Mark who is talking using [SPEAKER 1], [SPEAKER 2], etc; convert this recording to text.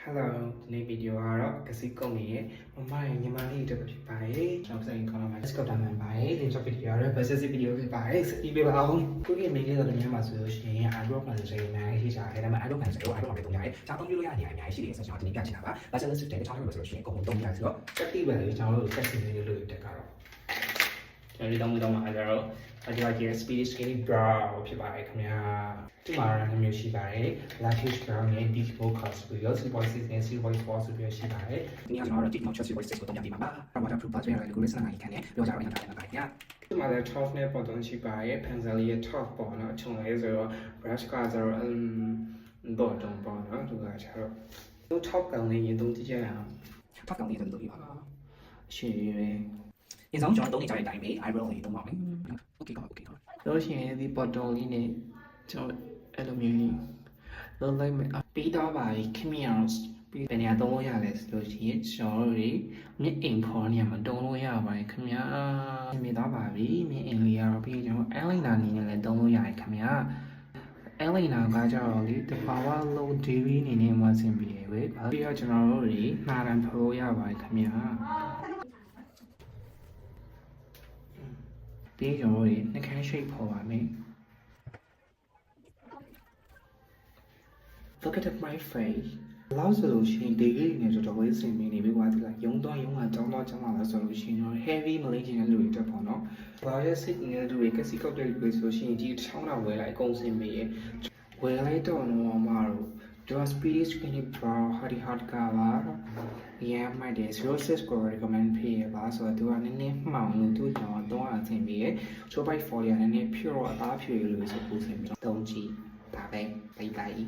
[SPEAKER 1] Hello ဒီနေ့ဗီဒီယိုကတော့ကစီကုန်းနေရဲ့မမရဲ့ညီမလေးတို့ဖြစ်ပါတယ်ကျွန်တော်စိတ်ကောင်းလာမှာ let's go တာမှန်ပါတယ်ဒီချက်ဗီဒီယိုကတော့ basic ဗီဒီယိုဖြစ်ပါတယ်စတီးပေးပါအောင်ကိုကြီးမိန်းကလေးတို့လည်းမှာဆိုလို့ရှိရင် eyebrow pencil တွေအများကြီးရှိကြတယ်ဒါပေမဲ့ eyebrow pencil ကို eyebrow pencil တွေရတယ်ကျွန်တော်သုံးလို့ရနေအများကြီးရှိတယ်ဆိုတော့ကျွန်တော်ဒီနေ့ပြချင်တာပါ bachelor စစ်တဲ့တခြားတွေမှာဆိုလို့ရှိရင်အကုန်လုံးသုံးရဆိုတော့စတီးပဲလေကျွန်တော်တို့တက်စီလေးလို့တက်ကတော့ကျွန်တော်ဒီတော့မှအဲ့တော့အကြိုက်ရဲ့ speed skinny brow ဖြစ်ပါတယ်ခင်ဗျာဒီမှာလည်းမျိုးရှိပါတယ် lattice brown နဲ့ deep focus ပြီးတော့ 0.6 နဲ့ 0.4 ဆိုပြီးရှိပါတယ်ဒီကတော့ deep notch 0.6ကိုတုံးပြပေးမှာပါ waterproof ပါဆိုရင်လည်းကိုယ်စနစ်ခံနဲ့ပြောကြတော့နေတာလည်းပါခင်ဗျာဒီမှာလည်း 12 နဲ့ပေါ်တော့ရှိပါတယ် pencil ရဲ့ top ပေါ့နော်ခြုံလေးဆိုတော့ brush ကဆိုတော့ဘောတော့ပေါ့နော်သူကကျတော့ top ကောင်လေးရင်သုံးကြည့်ကြရအောင် top ကောင်လေးဆိုလို့ပြပါရှင်းရဲဒီဆောင်ကျွန်တော်သုံးနေကြတဲ့အတိုင်းပဲ eyebrow လေးသုံးပါမယ် okay ပါ okay ပါလို့ရှိရင်ဒီ bottom လေးနဲ့ကျွန်တော်အဲ့လိုမျိုးကြီးလုံးလိုက်မယ်ပြီးတော့ပါခင်ဗျာပြီးတဲ့နေရာသုံးလို့ရတယ်ဆိုလို့ရှိရင်ကျွန်တော်တို့မြင့်အိမ်ဖော်နေရာမှာတုံးလို့ရပါတယ်ခင်ဗျာမြင်တော့ပါပြီမြင့်အိမ်လေးရတော့ပြီးကျွန်တော် eyeliner နေနဲ့လည်းတုံးလို့ရတယ်ခင်ဗျာeyeliner ကကြတော့လေတဘာဝ low degree အနေနဲ့မှဆင်ပြီးရပဲပြီးတော့ကျွန်တော်တို့နှာတန်းဖော်လို့ရပါတယ်ခင်ဗျာပြီးကျွန်တော်နှာခမ်း shape ဖော်ပါမယ် Look at my face လောက်ဆိုလို့ရှိရင်ဒီကိနေတော့ဝေးစင်နေပြီကွာဒီကရုံတော့ရုံကကြောင်းတော့ကြောင်းလာလို့ဆိုလို့ရှိရင်တော့ heavy မလေးချင်တဲ့လူတွေတက်ပေါ့နော်ဘာရဲ့စိတ်နေတဲ့လူတွေကစီကောက်တဲ့လူတွေဆိုလို့ရှိရင်ဒီချောင်းတာဝယ်လိုက်အကုန်စင်ပြီးဝယ်လိုက်တော့တော့မတို့တော့ speed skinny brow hard ကပါYeah, my day. Roses ko recommend ပေးရပါဆိုတော့သူကနည်းနည်းမှောင်လို့သူကြောင့်တော့အဆင်ပြေရချိုးပိုက် for ရနည်းနည်း pure အသားဖြူလို့ဆိုပူစင်ပြီးတော့တုံးကြည့်ဒါပဲဘိုင်